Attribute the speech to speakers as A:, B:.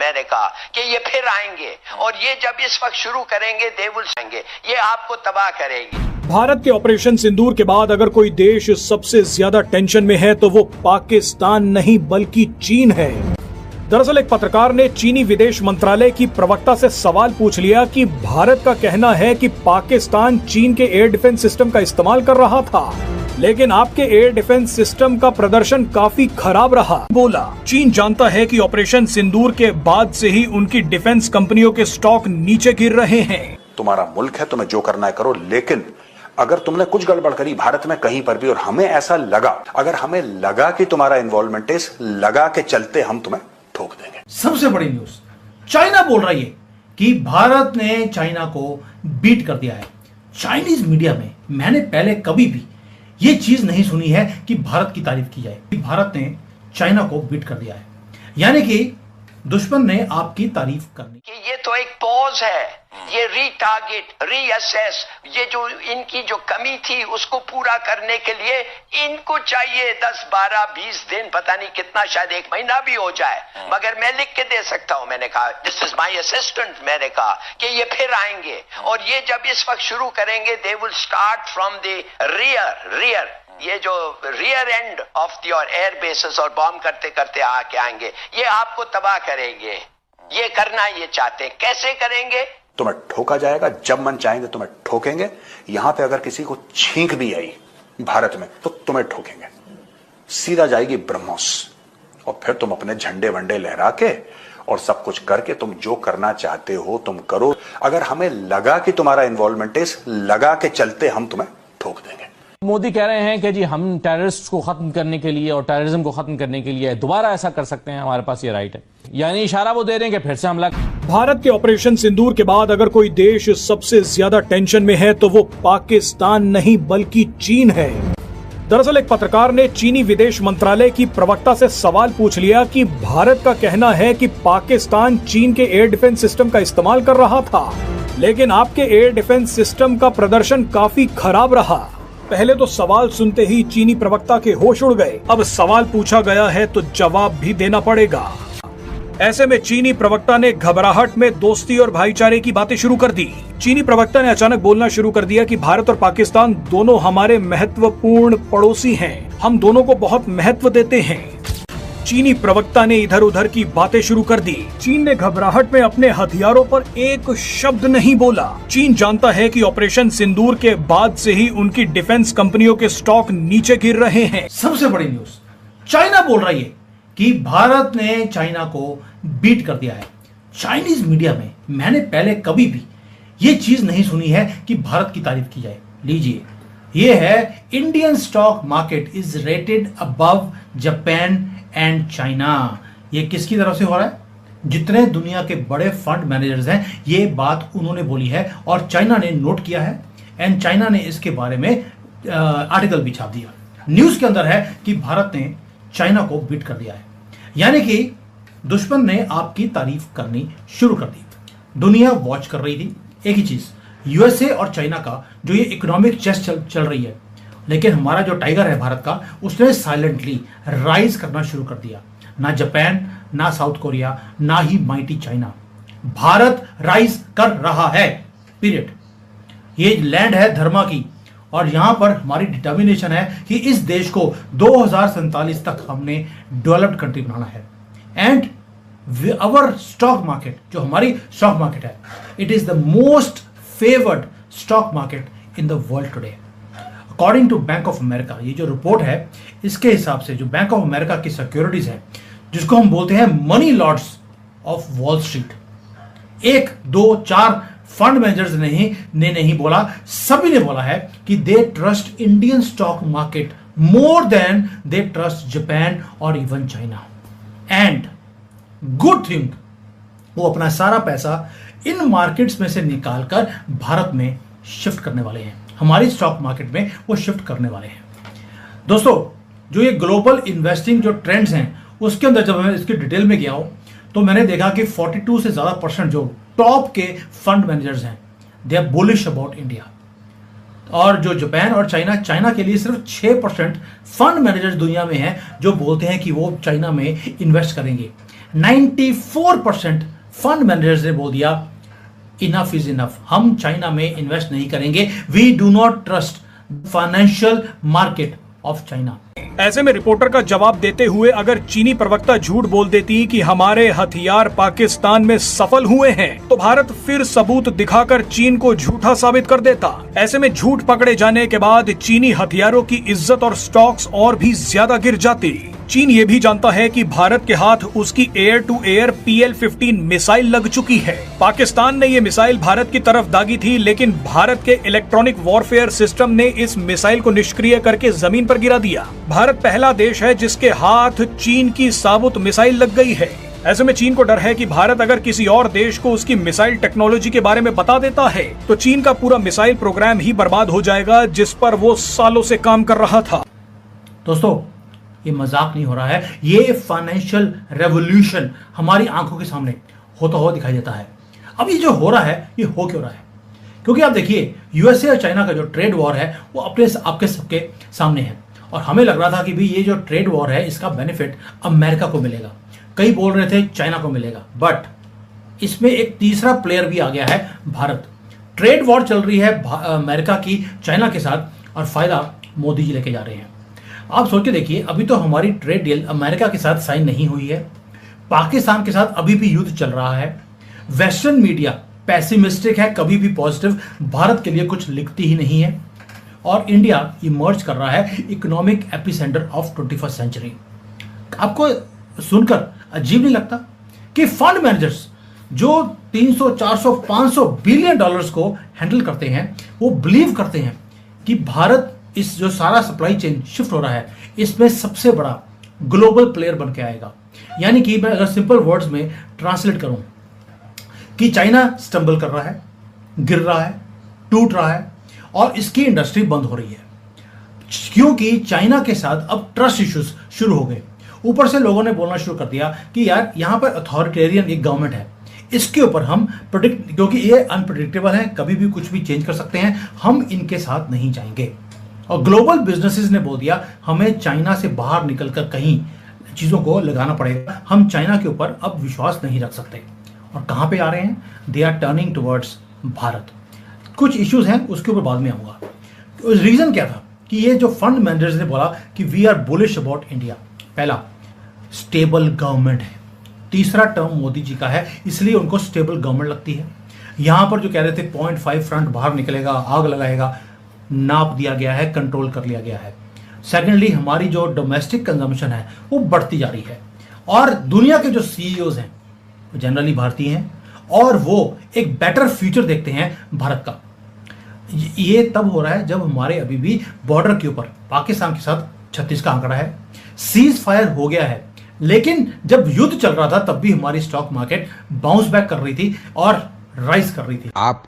A: मैंने कहा कि ये फिर आएंगे और ये जब इस वक्त शुरू करेंगे दे विल आएंगे, ये आपको तबाह करेगी।
B: भारत के ऑपरेशन सिंदूर के बाद अगर कोई देश सबसे ज्यादा टेंशन में है तो वो पाकिस्तान नहीं बल्कि चीन है। दरअसल एक पत्रकार ने चीनी विदेश मंत्रालय की प्रवक्ता से सवाल पूछ लिया कि भारत का कहना है कि पाकिस्तान चीन के एयर डिफेंस सिस्टम का इस्तेमाल कर रहा था, लेकिन आपके एयर डिफेंस सिस्टम का प्रदर्शन काफी खराब रहा। बोला, चीन जानता है कि ऑपरेशन सिंदूर के बाद से ही उनकी डिफेंस कंपनियों के स्टॉक नीचे गिर रहे हैं।
C: तुम्हारा मुल्क है, तुम्हें जो करना है करो, लेकिन अगर तुमने कुछ गड़बड़ करी भारत में कहीं पर भी और हमें ऐसा लगा, अगर हमें लगा कि तुम्हारा इन्वॉल्वमेंट है, इस लगा के चलते हम तुम्हें ठोक देंगे।
D: सबसे बड़ी न्यूज, चाइना बोल रही है कि भारत ने चाइना को बीट कर दिया है। चाइनीज मीडिया में मैंने पहले कभी भी ये चीज नहीं सुनी है कि भारत की तारीफ की जाए कि भारत ने चाइना को बीट कर दिया है, यानी कि दुश्मन ने आपकी तारीफ करनी।
A: कि ये तो एक पॉज है, ये रीटारगेट, रीअसेस, ये जो इनकी जो कमी थी उसको पूरा करने के लिए इनको चाहिए 10, 12, 20 दिन, पता नहीं कितना, शायद 1 महीना भी हो जाए, मगर मैं लिख के दे सकता हूं। मैंने कहा दिस इज माय असिस्टेंट, मैंने कहा कि ये फिर आएंगे और ये जब इस वक्त शुरू करेंगे they will start from the rear, ये जो rear end of your air bases और बॉम्ब करते करते आके आएंगे, ये आपको तबाह करेंगे। ये करना ये चाहते हैं, कैसे करेंगे?
C: तुम्हें ठोका जाएगा, जब मन चाहेंगे तुम्हें ठोकेंगे। यहां पे अगर किसी को छींक भी आई भारत में तो तुम्हें ठोकेंगे, सीधा जाएगी ब्रह्मोस, और फिर तुम अपने झंडे वंडे लहरा के और सब कुछ करके तुम जो करना चाहते हो तुम करो। अगर हमें लगा कि तुम्हारा इन्वॉल्वमेंट है, इस लगा के चलते हम तुम्हें ठोक देंगे।
E: मोदी कह रहे हैं कि जी हम टेररिस्ट को खत्म करने के लिए और टेररिज्म को खत्म करने के लिए दोबारा ऐसा कर सकते हैं, हमारे पास ये राइट है, यानी इशारा वो दे रहे हैं कि फिर से हमला।
B: भारत के ऑपरेशन सिंदूर के बाद अगर कोई देश सबसे ज्यादा टेंशन में है तो वो पाकिस्तान नहीं बल्कि चीन है। दरअसल एक पत्रकार ने चीनी विदेश मंत्रालय की प्रवक्ता से सवाल पूछ लिया कि भारत का कहना है कि पाकिस्तान चीन के एयर डिफेंस सिस्टम का इस्तेमाल कर रहा था, लेकिन आपके एयर डिफेंस सिस्टम का प्रदर्शन काफी खराब रहा। पहले तो सवाल सुनते ही चीनी प्रवक्ता के होश उड़ गए, अब सवाल पूछा गया है तो जवाब भी देना पड़ेगा। ऐसे में चीनी प्रवक्ता ने घबराहट में दोस्ती और भाईचारे की बातें शुरू कर दी। चीनी प्रवक्ता ने अचानक बोलना शुरू कर दिया कि भारत और पाकिस्तान दोनों हमारे महत्वपूर्ण पड़ोसी हैं, हम दोनों को बहुत महत्व देते हैं। चीनी प्रवक्ता ने इधर उधर की बातें शुरू कर दी। चीन ने घबराहट में अपने हथियारों पर एक शब्द नहीं बोला। चीन जानता है कि ऑपरेशन सिंदूर के बाद से ही उनकी डिफेंस कंपनियों के स्टॉक नीचे गिर रहे हैं।
D: सबसे बड़ी न्यूज, चाइना बोल रही है कि भारत ने चाइना को बीट कर दिया है। चाइनीज मीडिया में मैंने पहले कभी भी ये चीज नहीं सुनी है कि भारत की तारीफ की जाए। लीजिए, ये है Indian stock market is rated above Japan and China. ये किसकी तरफ से हो रहा है? जितने दुनिया के बड़े फंड मैनेजर्स हैं, ये बात उन्होंने बोली है और चाइना ने नोट किया है एंड चाइना ने इसके बारे में आर्टिकल भी छाप दिया। न्यूज के अंदर है कि भारत ने चाइना को बीट कर दिया है, यानी कि दुश्मन ने आपकी तारीफ करनी शुरू कर दी। दुनिया वॉच कर रही थी एक ही चीज, यूएसए और चाइना का जो ये इकोनॉमिक चेस चल रही है, लेकिन हमारा जो टाइगर है भारत का, उसने साइलेंटली राइज करना शुरू कर दिया। ना जापान, ना साउथ कोरिया, ना ही माइटी चाइना, भारत राइज कर रहा है, पीरियड। ये लैंड है धर्मा की और यहां पर हमारी डिटर्मिनेशन है कि इस देश को 2047 तक हमने डेवलप्ड कंट्री बनाना है। एंड अवर स्टॉक मार्केट, जो हमारी स्टॉक मार्केट है, it is the most favoured stock market in the world today according to bank of America. ये जो रिपोर्ट है, इसके हिसाब से जो बैंक ऑफ अमेरिका की सिक्योरिटीज है, जिसको हम बोलते हैं money lords of Wall Street, 1, 2, 4 fund managers ने नहीं बोला, सभी ने बोला है कि they trust Indian stock market more than they trust Japan और even China. And good thing, वो अपना सारा पैसा इन मार्केट्स में से निकालकर भारत में शिफ्ट करने वाले हैं, हमारी स्टॉक मार्केट में वो शिफ्ट करने वाले हैं। दोस्तों, जो ये ग्लोबल इन्वेस्टिंग जो ट्रेंड्स हैं, उसके अंदर जब मैं इसकी डिटेल में गया हूं तो मैंने देखा कि 42 से ज्यादा % जो टॉप के फंड मैनेजर्स हैं, they are bullish about India. और जो जापान और चाइना के लिए सिर्फ 6% फंड मैनेजर्स दुनिया में हैं जो बोलते हैं कि वो चाइना में इन्वेस्ट करेंगे। 94% फंड मैनेजर्स ने बोल दिया इनफ इज इनफ, हम चाइना में इन्वेस्ट नहीं करेंगे, we do not trust financial market of China.
B: ऐसे में रिपोर्टर का जवाब देते हुए अगर चीनी प्रवक्ता झूठ बोल देती कि हमारे हथियार पाकिस्तान में सफल हुए हैं, तो भारत फिर सबूत दिखाकर चीन को झूठा साबित कर देता। ऐसे में झूठ पकड़े जाने के बाद चीनी हथियारों की इज्जत और स्टॉक्स और भी ज्यादा गिर जाती। चीन ये भी जानता है कि भारत के हाथ उसकी air to air PL-15 missile लग चुकी है। पाकिस्तान ने ये मिसाइल भारत की तरफ दागी थी, लेकिन भारत के इलेक्ट्रॉनिक वॉरफेयर सिस्टम ने इस मिसाइल को निष्क्रिय करके जमीन पर गिरा दिया। भारत पहला देश है जिसके हाथ चीन की साबुत मिसाइल लग गई है। ऐसे में चीन को डर है कि भारत अगर किसी और देश को उसकी मिसाइल टेक्नोलॉजी के बारे में बता देता है, तो चीन का पूरा मिसाइल प्रोग्राम ही बर्बाद हो जाएगा, जिस पर वो सालों से काम कर रहा था।
D: दोस्तों, ये मजाक नहीं हो रहा है, ये फाइनेंशियल रेवोल्यूशन हमारी आंखों के सामने होता हुआ दिखाई देता है। अब ये जो हो रहा है, ये हो क्यों रहा है? क्योंकि आप देखिए, यूएसए और चाइना का जो ट्रेड वॉर है वो आपके सबके सामने है, और हमें लग रहा था कि भाई ये जो ट्रेड वॉर है इसका बेनिफिट अमेरिका को मिलेगा, कई बोल रहे थे चाइना को मिलेगा, बट इसमें एक तीसरा प्लेयर भी आ गया है, भारत। ट्रेड वॉर चल रही है अमेरिका की चाइना के साथ, और फायदा मोदी जी लेके जा रहे हैं। आप सोच के देखिए, अभी तो हमारी ट्रेड डील अमेरिका के साथ साइन नहीं हुई है, पाकिस्तान के साथ अभी भी युद्ध चल रहा है, वेस्टर्न मीडिया पैसिमिस्टिक है, कभी भी पॉजिटिव भारत के लिए कुछ लिखती ही नहीं है, और इंडिया इमर्ज कर रहा है economic epicentre of 21st century. आपको सुनकर अजीब नहीं लगता कि फंड मैनेजर्स जो 300, 400, 500 बिलियन डॉलर्स को हैंडल करते हैं, वो बिलीव करते हैं कि भारत इस जो सारा सप्लाई चेन शिफ्ट हो रहा है, इसमें सबसे बड़ा ग्लोबल प्लेयर बन के आएगा। यानी कि मैं अगर सिंपल वर्ड्स में ट्रांसलेट करूं कि चाइना स्टंबल कर रहा है, गिर रहा है, टूट रहा है, और इसकी इंडस्ट्री बंद हो रही है, क्योंकि चाइना के साथ अब ट्रस्ट इश्यूज शुरू हो गए। ऊपर से लोगों ने बोलना शुरू कर दिया कि यार यहां पर अथॉरिटेरियन एक गवर्नमेंट है, इसके ऊपर हम प्रोडिक्ट, क्योंकि ये अनप्रेडिक्टेबल है, कभी भी कुछ भी चेंज कर सकते हैं, हम इनके साथ नहीं जाएंगे। और ग्लोबल बिजनेसेस ने बोल दिया हमें चाइना से बाहर निकलकर कहीं चीज़ों को लगाना पड़ेगा, हम चाइना के ऊपर अब विश्वास नहीं रख सकते। और कहाँ पे आ रहे हैं? They are turning towards Bharat. कुछ इश्यूज हैं, उसके ऊपर बाद में आऊँगा। रीज़न क्या था कि ये जो फंड मैनेजर्स ने बोला कि we are bullish about India. पहला, स्टेबल गवर्नमेंट है, तीसरा टर्म मोदी जी का है, इसलिए उनको स्टेबल गवर्नमेंट लगती है। यहाँ पर जो कह रहे थे 0.5 फ्रंट बाहर निकलेगा, आग लगाएगा, नाप दिया गया है, कंट्रोल कर लिया गया है। सेकेंडली, हमारी जो डोमेस्टिक कंजम्पशन है वो बढ़ती जा रही है, और दुनिया के जो सीईओज हैं वो जनरली भारतीय हैं, और वो एक बेटर फ्यूचर देखते हैं भारत का। ये तब हो रहा है जब हमारे अभी भी बॉर्डर के ऊपर पाकिस्तान के साथ 36 का आंकड़ा है, सीज फायर हो गया है, लेकिन जब युद्ध चल रहा था तब भी हमारी स्टॉक मार्केट बाउंस बैक कर रही थी और राइज कर रही थी।
F: आप